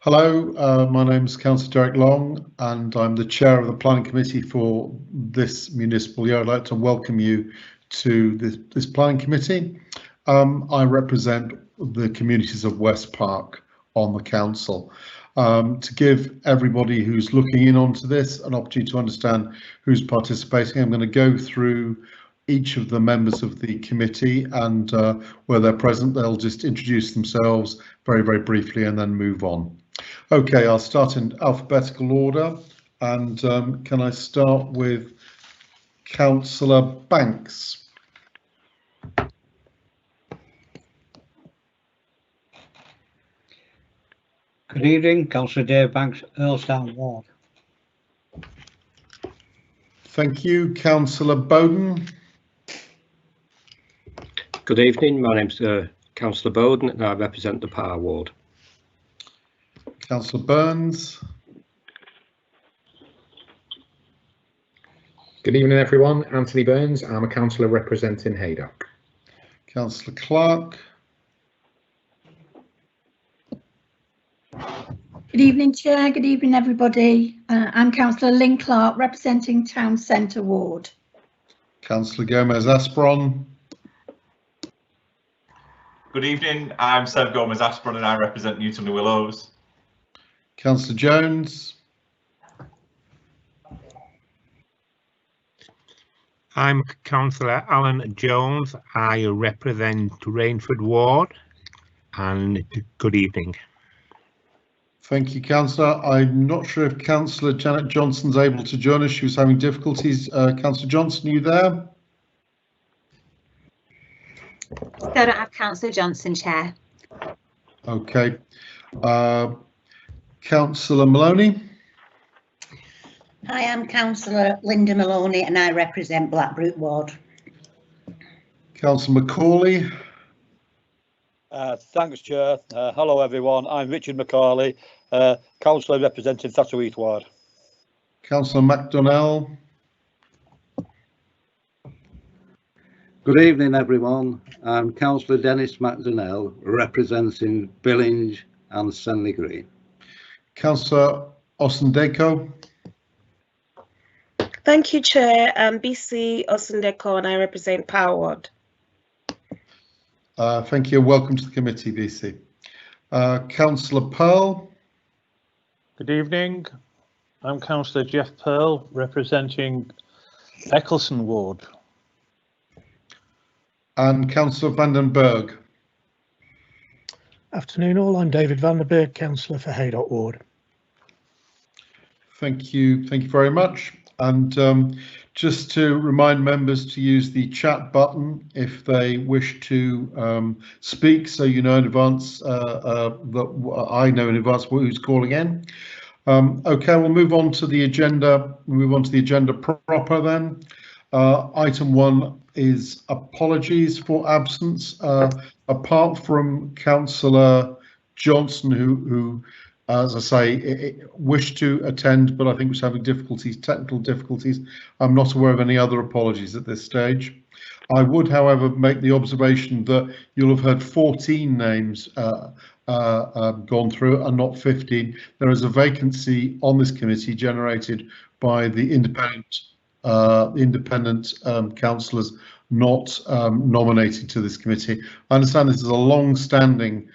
Hello, my name is Councillor Derek Long and I'm the chair of the planning committee for this municipal year. I'd like to welcome you to this planning committee. I represent the communities of West Park on the council. To give everybody who's looking in onto this an opportunity to understand who's participating, I'm going to go through each of the members of the committee, and where they're present, they'll just introduce themselves very, very briefly and then move on. Okay, I'll start in alphabetical order, and can I start with Councillor Banks? Good evening, Councillor Dave Banks, Earlstown Ward. Thank you. Councillor Bowden. Good evening, my name's Councillor Bowden and I represent the Power Ward. Councillor Burns. Good evening everyone, Anthony Burns, I'm a councillor representing Haydock. Councillor Clark. Good evening Chair, good evening everybody. I'm Councillor Lynn Clark representing Town Centre Ward. Councillor Gomez Aspron. Good evening, I'm Seb Gomez Aspron and I represent Newton Le Willows. Councillor Jones. I'm Councillor Alan Jones. I represent Rainford Ward, and good evening. Thank you, Councillor. I'm not sure if Councillor Janet Johnson's able to join us. She was having difficulties. Councillor Johnson, are you there? So I don't have Councillor Johnson, Chair. Okay. Councillor Maloney. I am Councillor Linda Maloney and I represent Blackbrook Ward. Councillor Macaulay. Thanks, Chair. Hello, everyone. I'm Richard Macaulay, Councillor representing Thatcherheath Ward. Councillor McDonnell. Good evening, everyone. I'm Councillor Dennis McDonnell, representing Billinge and Senley Green. Councillor Osendeko. Thank you, Chair. I'm BC Osendeko and I represent Power Ward. Thank you. Welcome to the committee, BC. Councillor Pearl. Good evening. I'm Councillor Jeff Pearl, representing Eccleston Ward. And Councillor Vandenberg. Afternoon all, I'm David Vandenberg, Councillor for Haydock Ward. Thank you very much. And just to remind members to use the chat button if they wish to speak, so you know in advance that I know in advance who's calling in. Okay, we'll move on to the agenda. We'll move on to the agenda proper then. Item 1 is apologies for absence. Apart from Councillor Johnson, who as I say, wished to attend, but I think was having difficulties, technical difficulties. I'm not aware of any other apologies at this stage. I would, however, make the observation that you'll have heard 14 names gone through and not 15. There is a vacancy on this committee generated by the independent councillors not nominated to this committee. I understand this is a long-standing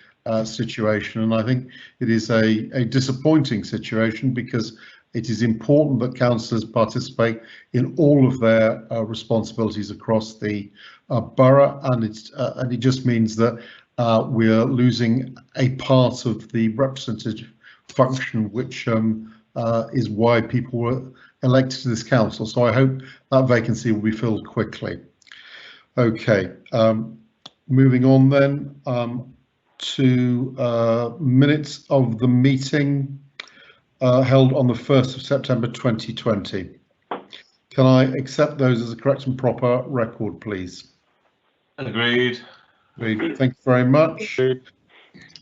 situation, and I think it is a disappointing situation because it is important that councillors participate in all of their responsibilities across the borough, and it just means that we are losing a part of the representative function, which is why people were elected to this council. So I hope that vacancy will be filled quickly. Okay, moving on then. To minutes of the meeting held on the 1st of September 2020. Can I accept those as a correct and proper record, please? Agreed. Agreed. Thank you very much. Can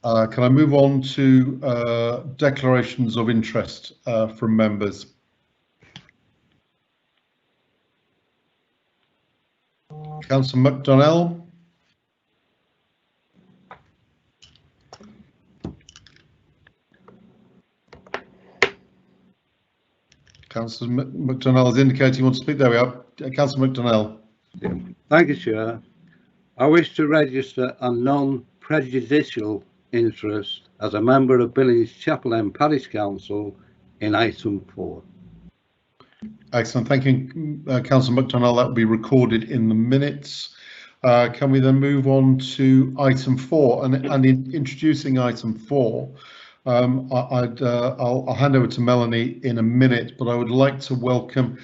I move on to declarations of interest from members? Councillor McDonnell. Councillor McDonnell has indicated he wants to speak. There we are. Councillor McDonnell. Yeah. Thank you, Chair. I wish to register a non-prejudicial interest as a member of Billings Chapel End Parish Council in item 4. Excellent. Thank you, Councillor McDonnell. That will be recorded in the minutes. Can we then move on to item 4? And in introducing item 4, I'll hand over to Melanie in a minute, but I would like to welcome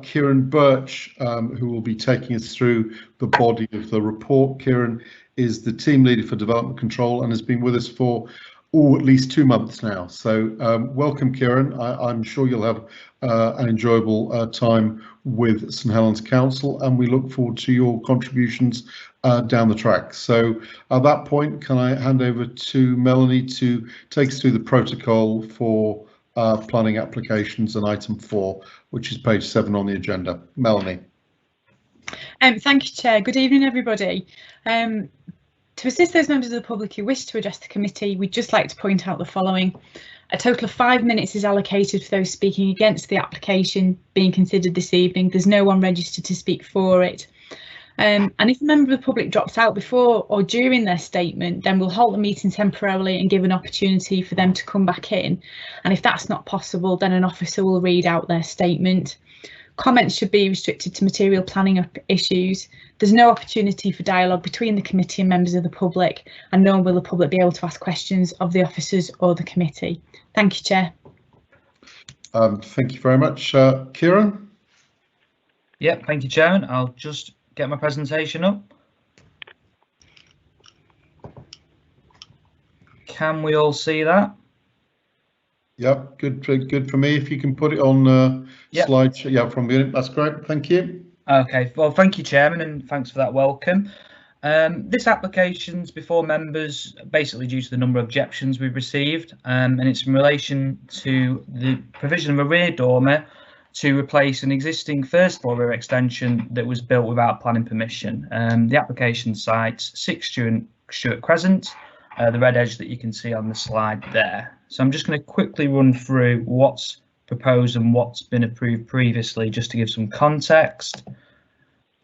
Kieran Birch, who will be taking us through the body of the report. Kieran is the team leader for development control and has been with us for at least 2 months now. So welcome, Kieran. I'm sure you'll have an enjoyable time with St Helens Council, and we look forward to your contributions down the track. So at that point, can I hand over to Melanie to take us through the protocol for planning applications and item 4, which is page 7 on the agenda. Melanie. Thank you, Chair. Good evening, everybody. To assist those members of the public who wish to address the committee, we'd just like to point out the following. A total of 5 minutes is allocated for those speaking against the application being considered this evening. There's no one registered to speak for it. And if a member of the public drops out before or during their statement, then we'll halt the meeting temporarily and give an opportunity for them to come back in. And if that's not possible, then an officer will read out their statement. Comments should be restricted to material planning issues. There's no opportunity for dialogue between the committee and members of the public, and nor will the public be able to ask questions of the officers or the committee. Thank you, Chair. Thank you very much. Kieran? Yep, thank you, Chairman. I'll just get my presentation up. Can we all see that? Yep, good for me. If you can put it on Yep. slide, yeah, from the that's great. Thank you. Okay, well, thank you, Chairman, and thanks for that welcome. This application's before members basically due to the number of objections we've received, and it's in relation to the provision of a rear dormer to replace an existing first floor rear extension that was built without planning permission. The application cites 6 Stuart Crescent, the red edge that you can see on the slide there. So I'm just going to quickly run through what's proposed and what's been approved previously, just to give some context.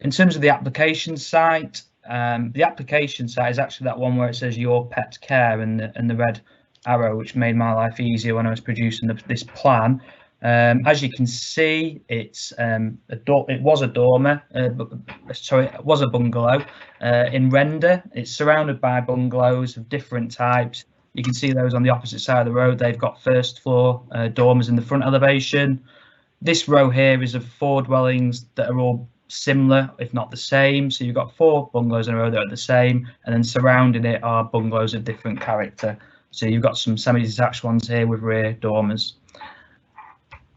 In terms of the application site is actually that one where it says your pet care and the red arrow, which made my life easier when I was producing this plan. As you can see, it was a dormer, it was a bungalow in render. It's surrounded by bungalows of different types. You can see those on the opposite side of the road. They've got first floor dormers in the front elevation. This row here is of 4 dwellings that are all similar, if not the same. So you've got 4 bungalows in a row that are the same, and then surrounding it are bungalows of different character. So you've got some semi-detached ones here with rear dormers.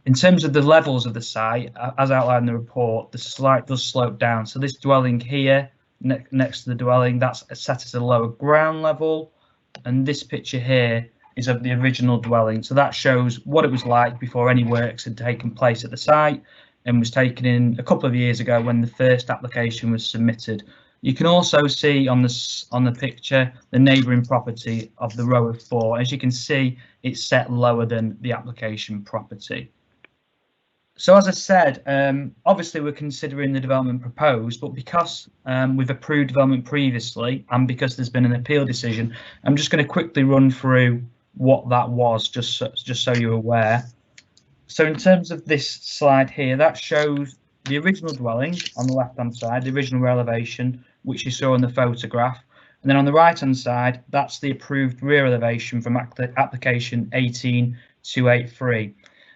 In terms of the levels of the site, as outlined in the report, the site does slope down. So this dwelling here, next to the dwelling, that's set at a lower ground level. And this picture here is of the original dwelling. So that shows what it was like before any works had taken place at the site, and was taken in a couple of years ago when the first application was submitted. You can also see on the picture the neighbouring property of the row of 4. As you can see, it's set lower than the application property. So as I said, obviously we're considering the development proposed, but because we've approved development previously and because there's been an appeal decision, I'm just going to quickly run through what that was, just so you're aware. So in terms of this slide here, that shows the original dwelling on the left-hand side, the original elevation, which you saw in the photograph. And then on the right-hand side, that's the approved rear elevation from application 18283.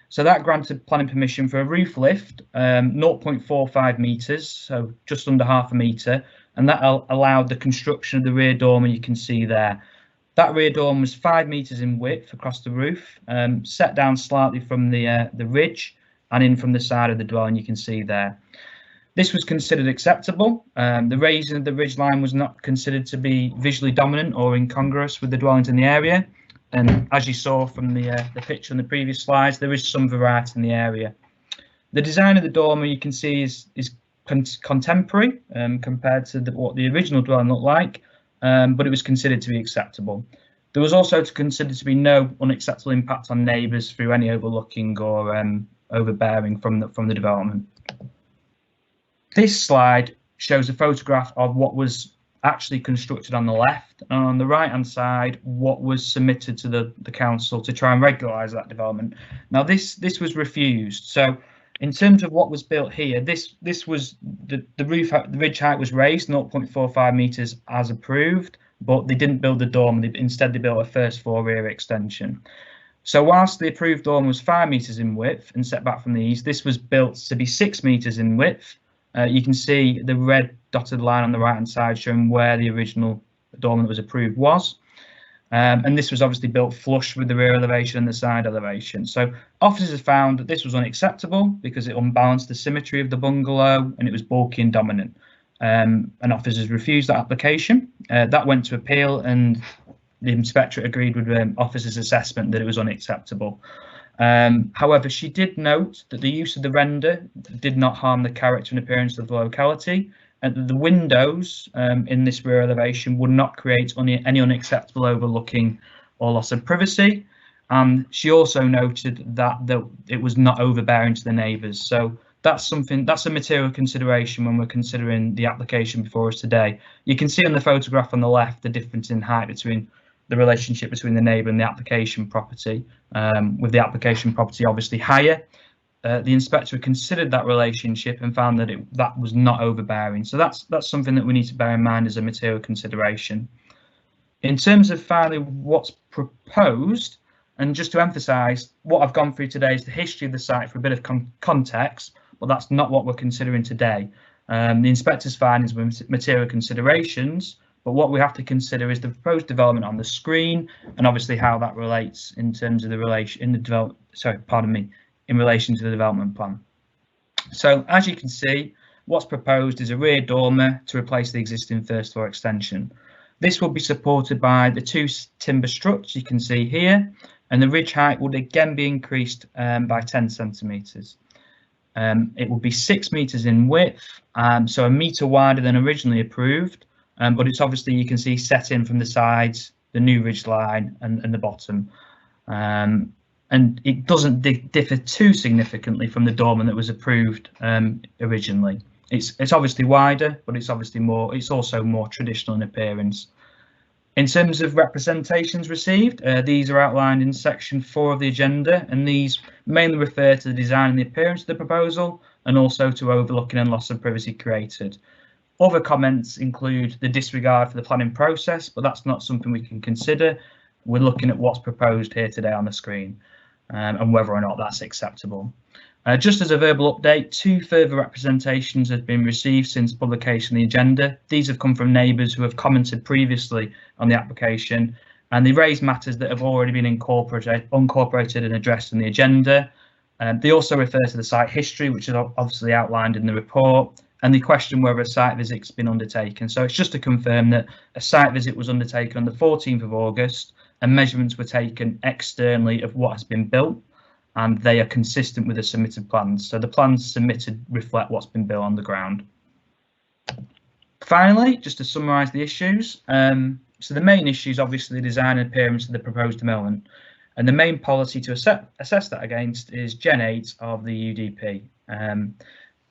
So that granted planning permission for a roof lift, 0.45 metres, so just under half a metre, and that allowed the construction of the rear dormer you can see there. That rear dormer was 5 metres in width across the roof, set down slightly from the ridge and in from the side of the dwelling you can see there. This was considered acceptable. The raising of the ridge line was not considered to be visually dominant or incongruous with the dwellings in the area. And as you saw from the picture in the previous slides, there is some variety in the area. The design of the dormer you can see is contemporary compared to what the original dwelling looked like, but it was considered to be acceptable. There was also considered to be no unacceptable impact on neighbours through any overlooking or overbearing from the development. This slide shows a photograph of what was actually constructed on the left, and on the right hand side what was submitted to the council to try and regularise that development. Now this was refused. So in terms of what was built here, this was the ridge height was raised 0.45 metres as approved, but they didn't build the dormer. Instead they built a first floor rear extension. So whilst the approved dormer was 5 metres in width and set back from the east, this was built to be 6 metres in width. You can see the red dotted line on the right hand side showing where the original dormer that was approved was. And this was obviously built flush with the rear elevation and the side elevation. So officers have found that this was unacceptable because it unbalanced the symmetry of the bungalow and it was bulky and dominant. And officers refused that application. That went to appeal, and the inspectorate agreed with officers' assessment that it was unacceptable. However, she did note that the use of the render did not harm the character and appearance of the locality, and that the windows in this rear elevation would not create any unacceptable overlooking or loss of privacy. And she also noted that it was not overbearing to the neighbours. So that's a material consideration when we're considering the application before us today. You can see on the photograph on the left the difference in height between the relationship between the neighbour and the application property, with the application property obviously higher. The inspector considered that relationship and found that that was not overbearing. So that's something that we need to bear in mind as a material consideration. In terms of finally what's proposed, and just to emphasise, what I've gone through today is the history of the site for a bit of context, but that's not what we're considering today. The inspector's findings were material considerations, but what we have to consider is the proposed development on the screen, and obviously how that relates in terms of the relation in relation to the development plan. So as you can see, what's proposed is a rear dormer to replace the existing first floor extension. This will be supported by the 2 timber struts you can see here, and the ridge height would again be increased by 10 centimetres. It will be 6 metres in width, so a metre wider than originally approved. But it's obviously, you can see, set in from the sides, the new ridge line and the bottom. And it doesn't differ too significantly from the dormer that was approved originally. It's obviously wider, but it's also more traditional in appearance. In terms of representations received, these are outlined in section 4 of the agenda, and these mainly refer to the design and the appearance of the proposal, and also to overlooking and loss of privacy created. Other comments include the disregard for the planning process, but that's not something we can consider. We're looking at what's proposed here today on the screen and whether or not that's acceptable. Just as a verbal update, 2 further representations have been received since publication of the agenda. These have come from neighbours who have commented previously on the application, and they raise matters that have already been incorporated and addressed in the agenda. They also refer to the site history, which is obviously outlined in the report, and they question whether a site visit's been undertaken. So it's just to confirm that a site visit was undertaken on the 14th of August, and measurements were taken externally of what has been built, and they are consistent with the submitted plans. So the plans submitted reflect what's been built on the ground. Finally, just to summarise the issues, so the main issue is obviously the design and appearance of the proposed development, and the main policy to assess that against is Gen 8 of the UDP.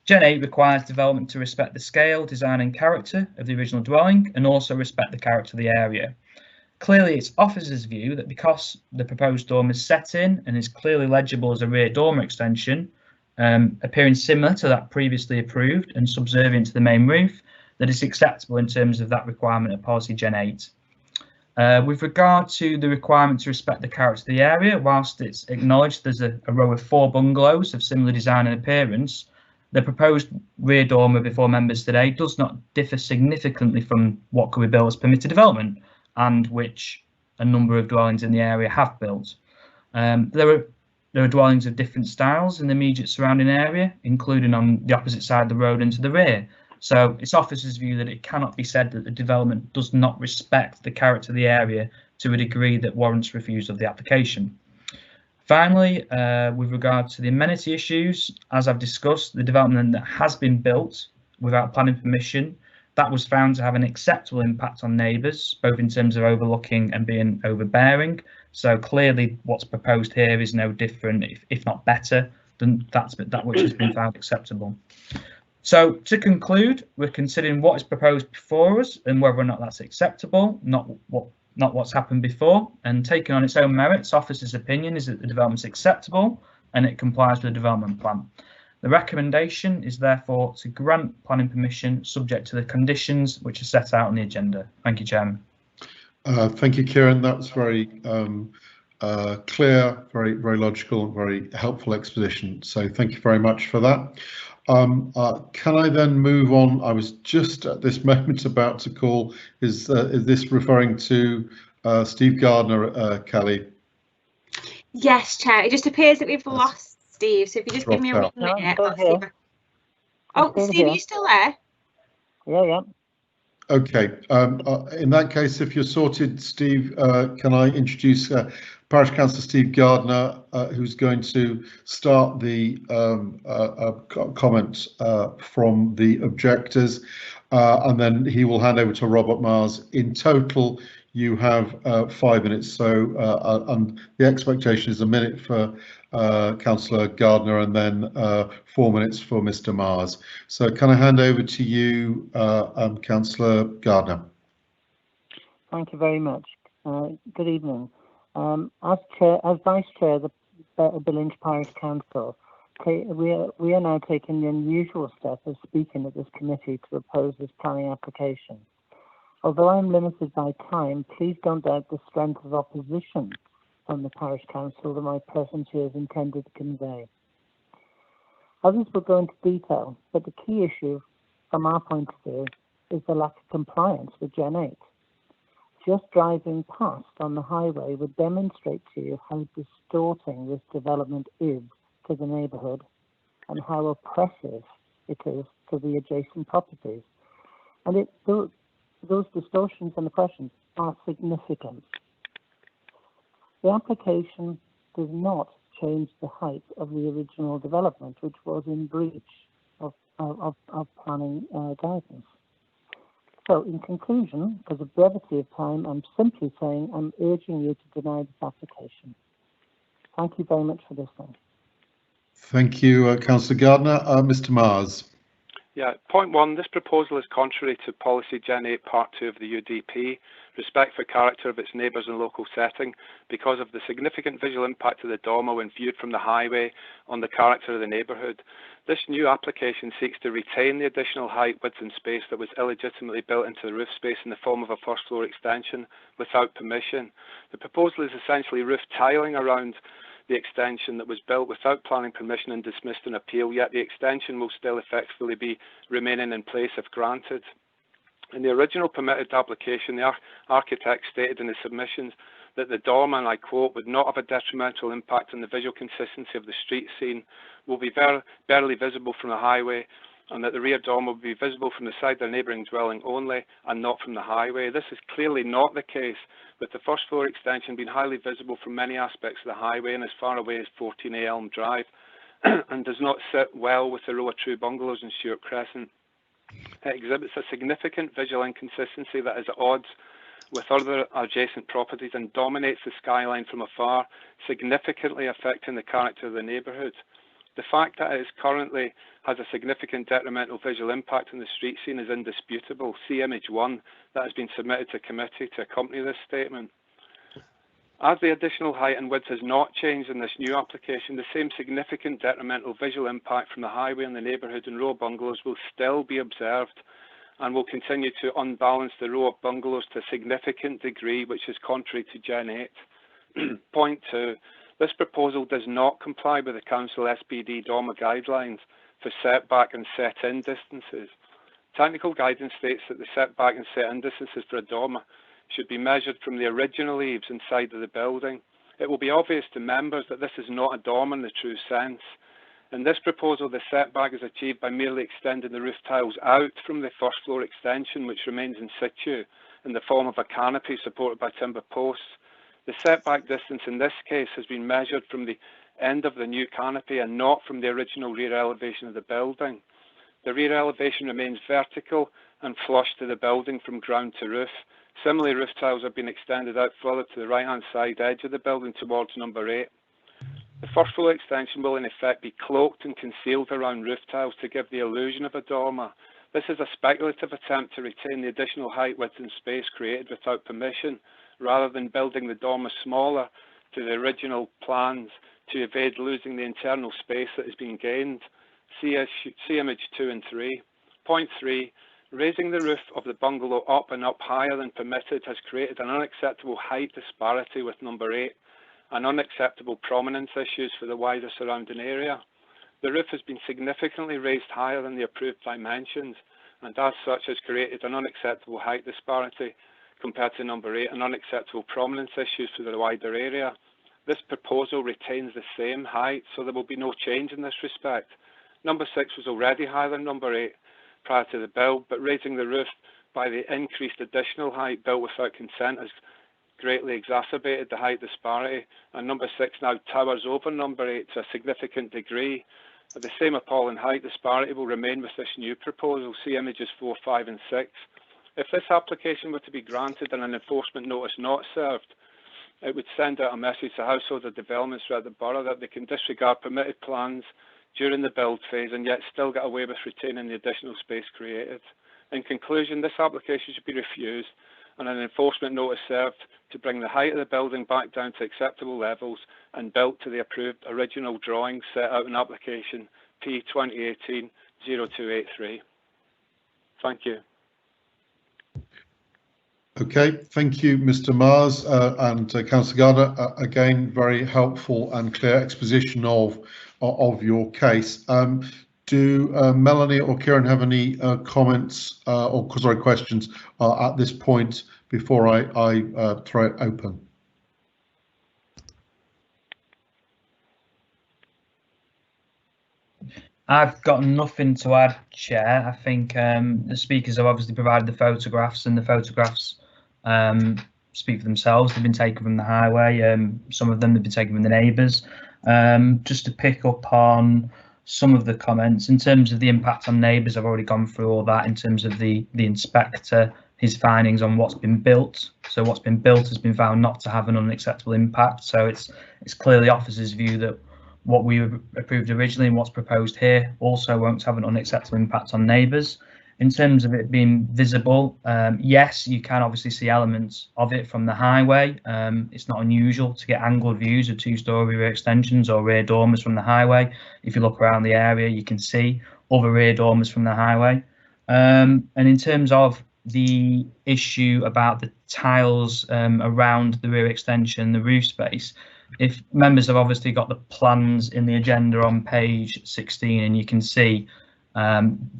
Gen 8 requires development to respect the scale, design and character of the original dwelling, and also respect the character of the area. Clearly, it's officers' view that because the proposed dormer is set in and is clearly legible as a rear dormer extension, appearing similar to that previously approved and subservient to the main roof, that it's acceptable in terms of that requirement of policy Gen 8. With regard to the requirement to respect the character of the area, whilst it's acknowledged there's a row of 4 bungalows of similar design and appearance, the proposed rear dormer before members today does not differ significantly from what could be built as permitted development, and which a number of dwellings in the area have built. There are dwellings of different styles in the immediate surrounding area, including on the opposite side of the road and to the rear. So it's officers' view that it cannot be said that the development does not respect the character of the area to a degree that warrants refusal of the application. Finally, with regard to the amenity issues, as I've discussed, the development that has been built without planning permission, that was found to have an acceptable impact on neighbours, both in terms of overlooking and being overbearing. So clearly what's proposed here is no different, if not better, than that which has been found acceptable. So to conclude, we're considering what is proposed before us and whether or not that's acceptable, not what's happened before, and taking on its own merits, officer's opinion is that the development is acceptable and it complies with the development plan. The recommendation is therefore to grant planning permission subject to the conditions which are set out on the agenda. Thank you, Chairman. Thank you, Kieran. That was very clear, very logical, very helpful exposition. So thank you very much for that. Can I then move on? I was just at this moment about to call. Is this referring to Steve Gardner, Kelly? Yes, Chair. It just appears that we've lost Steve. So if you just give me a minute, I'll see if I... Oh, Steve, are you still there? Yeah. Okay. In that case, if you're sorted, Steve, can I introduce Parish Councillor Steve Gardner, who's going to start the comment from the objectors, and then he will hand over to Robert Mars. In total, you have 5 minutes. So, and the expectation is a minute for Councillor Gardner and then 4 minutes for Mr. Mars. So can I hand over to you, Councillor Gardner? Thank you very much. Good evening. As Vice Chair of the Billinge Parish Council, we are now taking the unusual step of speaking at this committee to oppose this planning application. Although I'm limited by time, please don't doubt the strength of opposition from the Parish Council that my presence here is intended to convey. Others will go into detail, but the key issue from our point of view is the lack of compliance with Gen 8. Just driving past on the highway would demonstrate to you how distorting this development is to the neighbourhood and how oppressive it is to the adjacent properties. And those distortions and oppressions are significant. The application does not change the height of the original development, which was in breach of planning guidance. So, in conclusion, because of brevity of time, I'm simply saying I'm urging you to deny this application. Thank you very much for listening. Thank you, Councillor Gardner. Mr. Mars. Yeah, point one, this proposal is contrary to policy Gen 8 Part 2 of the UDP, respect for character of its neighbours and local setting, because of the significant visual impact of the dormer when viewed from the highway on the character of the neighbourhood. This new application seeks to retain the additional height, width and space that was illegitimately built into the roof space in the form of a first floor extension without permission. The proposal is essentially roof tiling around the extension that was built without planning permission and dismissed on appeal, yet the extension will still effectively be remaining in place if granted. In the original permitted application, the architect stated in his submissions that the dormer, and I quote, would not have a detrimental impact on the visual consistency of the street scene, will be barely visible from the highway, and that the rear dormer will be visible from the side of the neighbouring dwelling only and not from the highway. This is clearly not the case, with the first floor extension being highly visible from many aspects of the highway and as far away as 14A Elm Drive, and does not sit well with the row of true bungalows in Stewart Crescent. It exhibits a significant visual inconsistency that is at odds with other adjacent properties and dominates the skyline from afar, significantly affecting the character of the neighbourhood. The fact that it currently has a significant detrimental visual impact on the street scene is indisputable. See Image 1 that has been submitted to committee to accompany this statement. As the additional height and width has not changed in this new application, the same significant detrimental visual impact from the highway in the neighbourhood and row of bungalows will still be observed and will continue to unbalance the row of bungalows to a significant degree, which is contrary to Gen 8. Point 2. This proposal does not comply with the Council SPD dormer guidelines for setback and set-in distances. Technical guidance states that the setback and set-in distances for a dormer should be measured from the original eaves inside of the building. It will be obvious to members that this is not a dormer in the true sense. In this proposal, the setback is achieved by merely extending the roof tiles out from the first floor extension, which remains in situ in the form of a canopy supported by timber posts. The setback distance in this case has been measured from the end of the new canopy and not from the original rear elevation of the building. The rear elevation remains vertical and flush to the building from ground to roof. Similarly, roof tiles have been extended out further to the right-hand side edge of the building towards number 8. The first floor extension will in effect be cloaked and concealed around roof tiles to give the illusion of a dormer. This is a speculative attempt to retain the additional height, width and space created without permission, rather than building the dormer smaller to the original plans to evade losing the internal space that has been gained. See image 2 and 3. Point 3. Raising the roof of the bungalow up and up higher than permitted has created an unacceptable height disparity with number 8 and unacceptable prominence issues for the wider surrounding area. The roof has been significantly raised higher than the approved dimensions and as such has created an unacceptable height disparity compared to number 8 and unacceptable prominence issues for the wider area. This proposal retains the same height, so there will be no change in this respect. Number 6 was already higher than number 8 prior to the build, but raising the roof by the increased additional height built without consent has greatly exacerbated the height disparity, and number 6 now towers over number 8 to a significant degree. The same appalling height disparity will remain with this new proposal. See images 4, 5 and 6. If this application were to be granted and an enforcement notice not served, it would send out a message to households or developments throughout the borough that they can disregard permitted plans during the build phase and yet still get away with retaining the additional space created. In conclusion, this application should be refused and an enforcement notice served to bring the height of the building back down to acceptable levels and built to the approved original drawings set out in application P 2018-0283. Thank you. Okay, thank you, Mr. Mars and Councillor Gardner. Again, very helpful and clear exposition of your case. Do Melanie or Kieran have any comments or questions at this point before I throw it open? I've got nothing to add, Chair. I think the speakers have obviously provided the photographs, and the photographs speak for themselves. They've been taken from the highway. Some of them have been taken from the neighbours. Just to pick up on some of the comments in terms of the impact on neighbours, I've already gone through all that in terms of the inspector, his findings on what's been built. So what's been built has been found not to have an unacceptable impact. So it's clearly officers' view that what we approved originally and what's proposed here also won't have an unacceptable impact on neighbours. In terms of it being visible, yes, you can obviously see elements of it from the highway. It's not unusual to get angled views of two-storey rear extensions or rear dormers from the highway. If you look around the area, you can see other rear dormers from the highway. And in terms of the issue about the tiles around the rear extension, the roof space, if members have obviously got the plans in the agenda on page 16, and you can see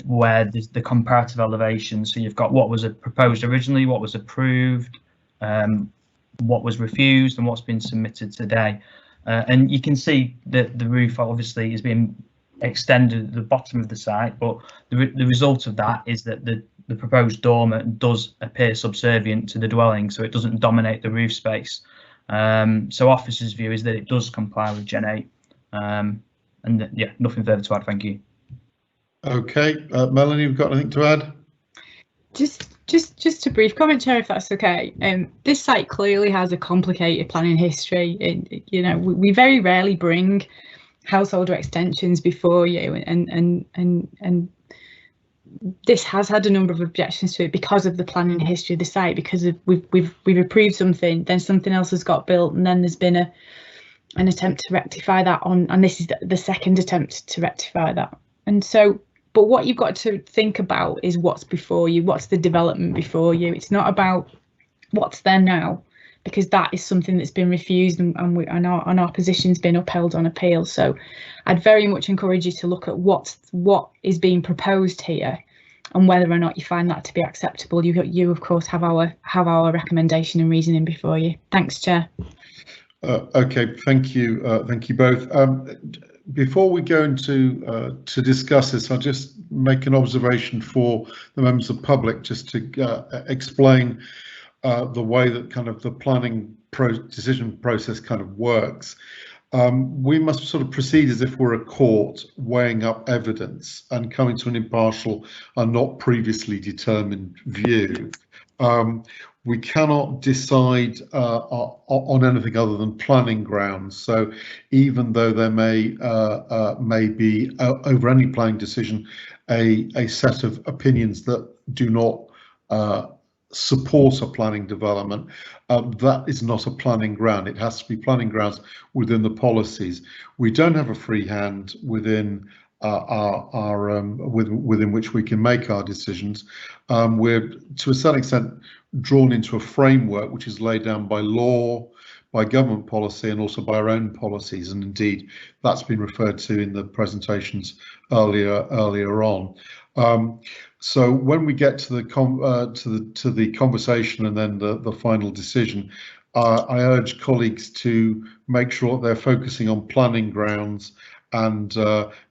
where the comparative elevation. So you've got what was proposed originally, what was approved, what was refused, and what's been submitted today. And you can see that the roof obviously is being extended at the bottom of the site, but the result of that is that the proposed dormer does appear subservient to the dwelling, so it doesn't dominate the roof space. So officers' view is that it does comply with Gen 8. And yeah, nothing further to add. Thank you. Okay, Melanie, you've got anything to add? Just a brief comment, Chair, if that's okay. This site clearly has a complicated planning history. You know, we very rarely bring householder extensions before you, and this has had a number of objections to it because of the planning history of the site. Because of we've approved something, then something else has got built, and then there's been an attempt to rectify that and this is the second attempt to rectify that. And so, but what you've got to think about is what's before you, what's the development before you. It's not about what's there now, because that is something that's been refused and our position's been upheld on appeal. So I'd very much encourage you to look at what is being proposed here and whether or not you find that to be acceptable. You of course have our recommendation and reasoning before you. Thanks, Chair. Okay, thank you both. Before we go into to discuss this, I'll just make an observation for the members of the public, just to explain the way that kind of the planning decision process kind of works. We must sort of proceed as if we're a court weighing up evidence and coming to an impartial and not previously determined view. we cannot decide on anything other than planning grounds. So even though there may be over any planning decision a set of opinions that do not support a planning development, that is not a planning ground. It has to be planning grounds within the policies. We don't have a free hand within within which we can make our decisions. We're to a certain extent drawn into a framework which is laid down by law, by government policy, and also by our own policies, and indeed that's been referred to in the presentations earlier on. So when we get to the conversation and then the final decision, I urge colleagues to make sure that they're focusing on planning grounds and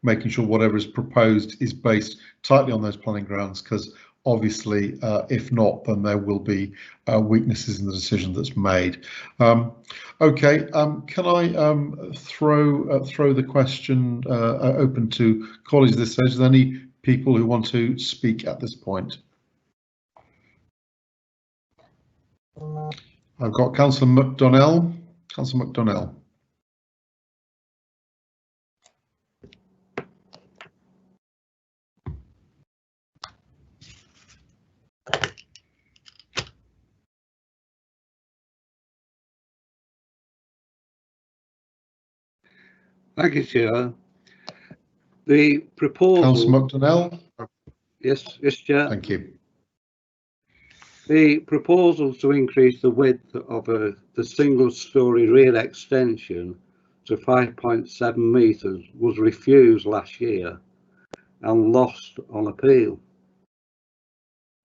making sure whatever is proposed is based tightly on those planning grounds, because obviously if not, then there will be weaknesses in the decision that's made. Okay, can I throw the question open to colleagues at this stage? Is there any people who want to speak at this point? I've got Councillor McDonnell. Councillor McDonnell. Thank you, Chair. The proposal. Councillor McDonnell. Yes, Chair. Thank you. The proposal to increase the width of the single-storey rear extension to 5.7 metres was refused last year and lost on appeal.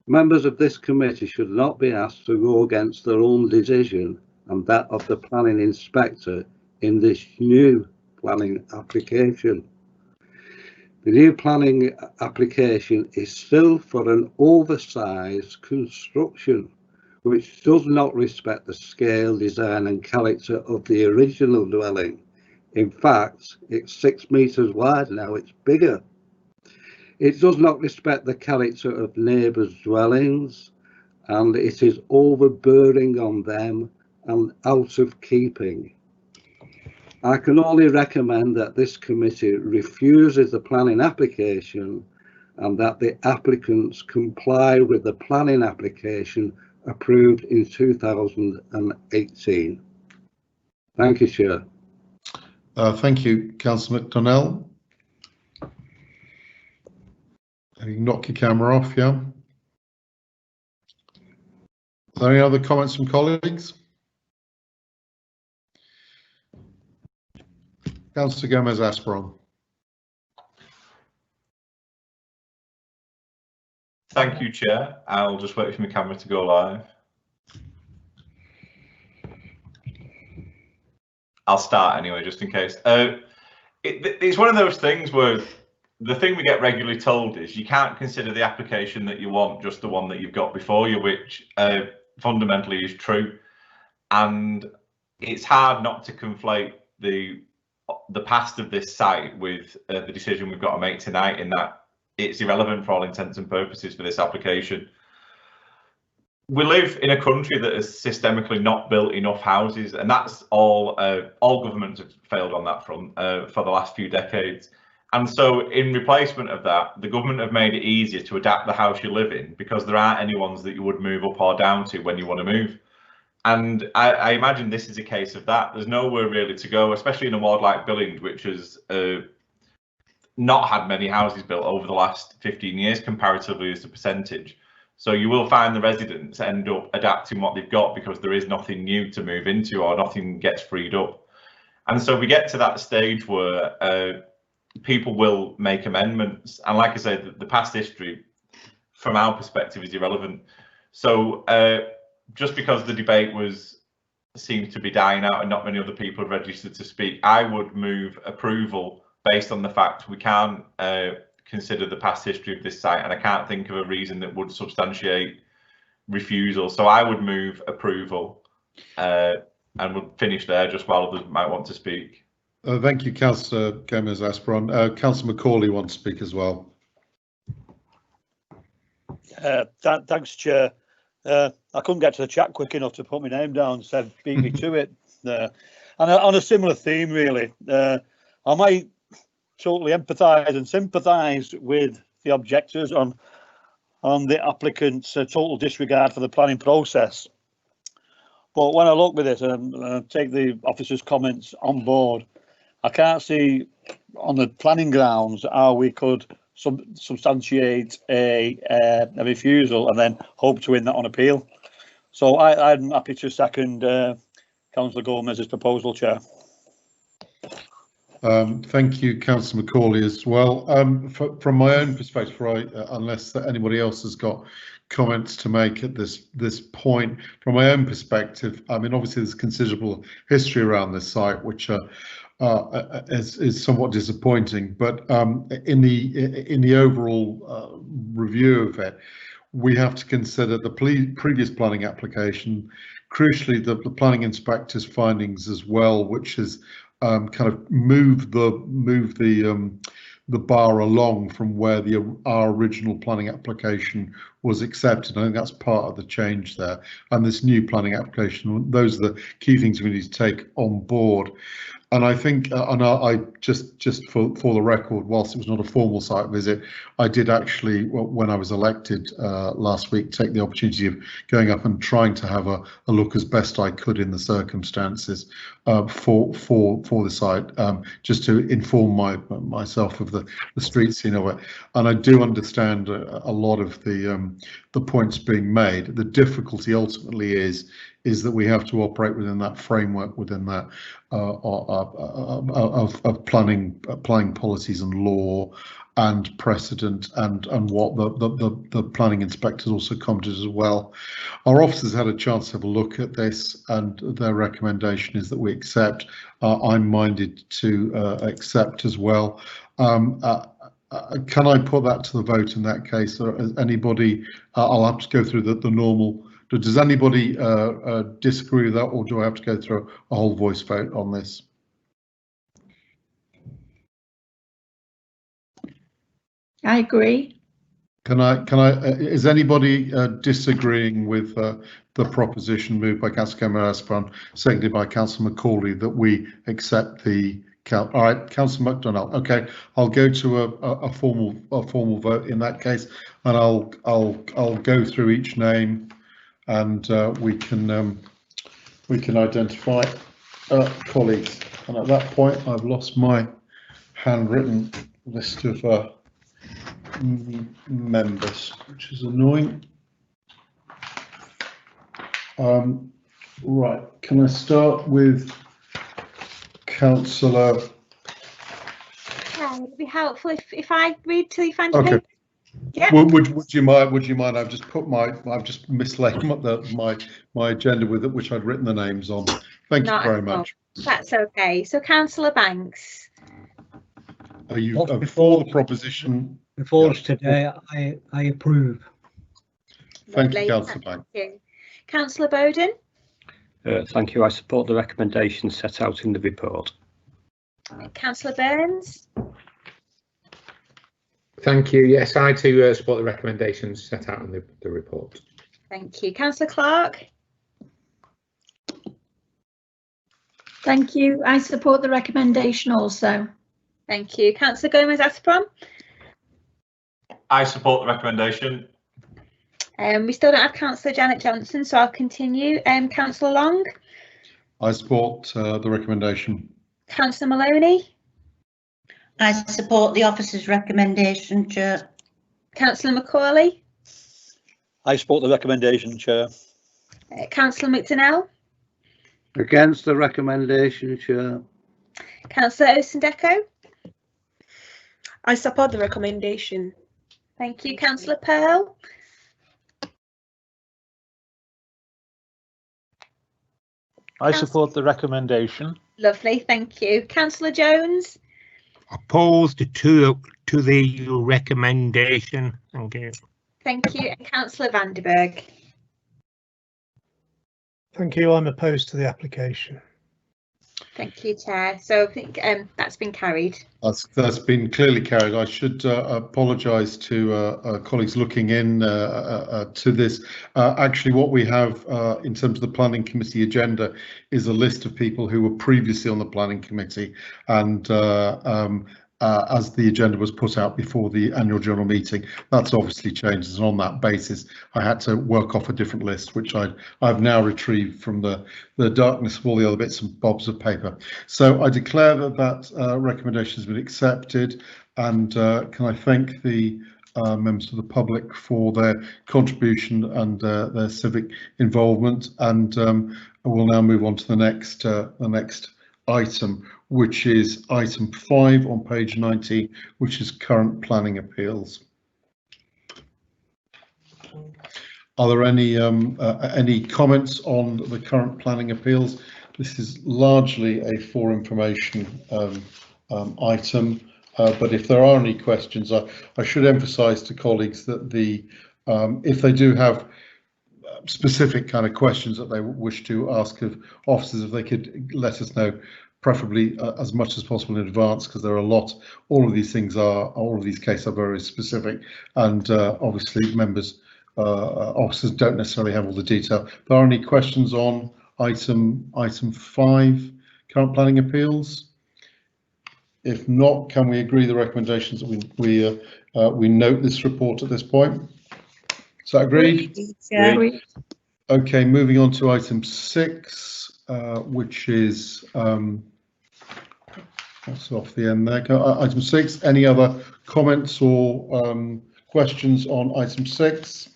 Members of this committee should not be asked to go against their own decision and that of the planning inspector in this new planning application. The new planning application is still for an oversized construction which does not respect the scale, design and character of the original dwelling. In fact, it's 6 metres wide now, it's bigger. It does not respect the character of neighbours' dwellings, and it is overbearing on them and out of keeping. I can only recommend that this committee refuses the planning application and that the applicants comply with the planning application approved in 2018. Thank you, Chair. Thank you, Councillor McDonnell. You can knock your camera off, yeah? Are there any other comments from colleagues? Councillor Gomez-Asperon. Thank you, Chair. I'll just wait for my camera to go live. I'll start anyway, just in case. It's one of those things where the thing we get regularly told is you can't consider the application that you want just the one that you've got before you, which fundamentally is true. And it's hard not to conflate the past of this site with the decision we've got to make tonight, in that it's irrelevant for all intents and purposes for this application. We live in a country that has systemically not built enough houses, and that's all governments have failed on that front for the last few decades. And so in replacement of that, the government have made it easier to adapt the house you live in, because there aren't any ones that you would move up or down to when you want to move. And I imagine this is a case of that. There's nowhere really to go, especially in a ward like Billing, which has not had many houses built over the last 15 years comparatively as a percentage. So you will find the residents end up adapting what they've got because there is nothing new to move into or nothing gets freed up. And so we get to that stage where people will make amendments. And like I said, the past history from our perspective is irrelevant. So just because the debate seems to be dying out and not many other people have registered to speak, I would move approval based on the fact we can't consider the past history of this site, and I can't think of a reason that would substantiate refusal. So I would move approval and we'll finish there just while others might want to speak. Thank you, Councillor Gomez-Asperon. Councillor Macaulay wants to speak as well. Thanks, Chair. I couldn't get to the chat quick enough to put my name down, said beat me to it. And on a similar theme, really, I might totally empathise and sympathise with the objectors on the applicant's total disregard for the planning process. But when I look with it and take the officer's comments on board, I can't see on the planning grounds how we could substantiate a refusal and then hope to win that on appeal. So I'm happy to second Councillor Gomez's proposal, Chair. Thank you, Councillor Macaulay, as well. From my own perspective, unless anybody else has got comments to make at this point, from my own perspective, I mean, obviously there's considerable history around this site, which is somewhat disappointing. But in the overall review of it, we have to consider the previous planning application, crucially the planning inspector's findings as well, which is kind of move the bar along from where our original planning application was accepted. I think that's part of the change there. And this new planning application, those are the key things we need to take on board. And I think, and I just for the record, whilst it was not a formal site visit, I did actually, when I was elected last week, take the opportunity of going up and trying to have a look as best I could in the circumstances for the site, just to inform myself of the street scene of it. And I do understand a lot of the points being made. The difficulty ultimately is that we have to operate within that framework, within that of planning policies and law and precedent, and what the planning inspectors also commented as well. Our officers had a chance to have a look at this, and their recommendation is that we accept. I'm minded to accept as well. Can I put that to the vote in that case? Or anybody? I'll have to go through the normal. Does anybody disagree with that, or do I have to go through a whole voice vote on this? I agree. Is anybody disagreeing with the proposition moved by Councillor Gomez-Aspron, seconded by Councillor Macaulay, that we accept the all right, Councillor McDonnell. Okay, I'll go to a formal vote in that case, and I'll go through each name, and we can identify colleagues. And at that point, I've lost my handwritten list of members, which is annoying. Right, can I start with Councillor? Yeah, it would be helpful if I read till you find Okay. your paper. Yeah. Would you mind? I've just mislaid my agenda with it, which I'd written the names on. Thank you very much. That's okay. So, Councillor Banks. Are you for the proposition? Before us today, I approve. Thank you, Councillor Banks. Thank you. Councillor Bowden. Thank you. I support the recommendations set out in the report. Councillor Burns. Thank you. Yes, I too support the recommendations set out in the report. Thank you. Councillor Clark. Thank you. I support the recommendation also. Thank you. Councillor Gomez-Aspron. I support the recommendation. We still don't have Councillor Janet Johnson, so I'll continue. Councillor Long. I support the recommendation. Councillor Maloney. I support the officer's recommendation, Chair. Councillor Macaulay. I support the recommendation, Chair. Councillor McDonnell. Against the recommendation, Chair. Councillor Osendeko. I support the recommendation. Thank you. Councillor Pearl. I support the recommendation. Lovely, thank you. Councillor Jones. Opposed to the recommendation. Thank you. Thank you. And Councillor Vandenberg. Thank you. I'm opposed to the application. Thank you, Chair. So I think that's been carried. That's been clearly carried. I should apologise to colleagues looking in to this. Actually, what we have in terms of the Planning Committee agenda is a list of people who were previously on the Planning Committee, and as the agenda was put out before the annual general meeting, that's obviously changed, and on that basis I had to work off a different list, which I've now retrieved from the darkness of all the other bits and bobs of paper. So I declare that recommendation has been accepted, and can I thank the members of the public for their contribution and their civic involvement, and we'll now move on to the next item, which is item 5 on page 90, which is current planning appeals. Are there any comments on the current planning appeals? This is largely a for information item, but if there are any questions, I should emphasise to colleagues that if they do have specific kind of questions that they wish to ask of officers, if they could let us know, preferably as much as possible in advance, because there are all of these cases are very specific, and obviously officers don't necessarily have all the detail. If there are any questions on item 5, current planning appeals? If not, can we agree the recommendations that we note this report at this point? Is that agreed? Agreed. Okay, moving on to item 6, which is that's off the end there. Item 6. Any other comments or questions on item 6?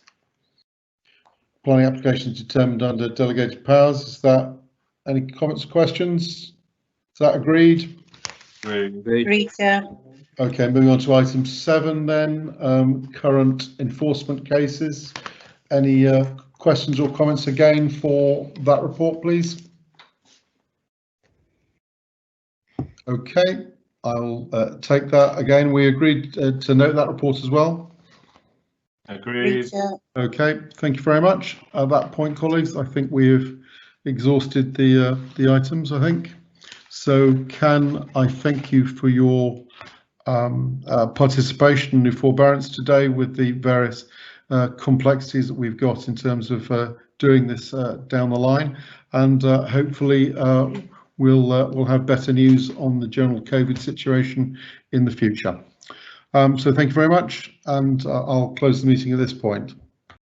Planning applications determined under delegated powers. Is that any comments or questions? Is that agreed? Agreed, sir. Okay, moving on to item 7 then, current enforcement cases. Any questions or comments again for that report, please? Okay, I'll take that again. We agreed to note that report as well. Agreed. Okay, thank you very much. At that point, colleagues, I think we have exhausted the items, I think. So can I thank you for your participation and your forbearance today with the various complexities that we've got in terms of doing this down the line, and hopefully we'll have better news on the general COVID situation in the future. So thank you very much, and I'll close the meeting at this point.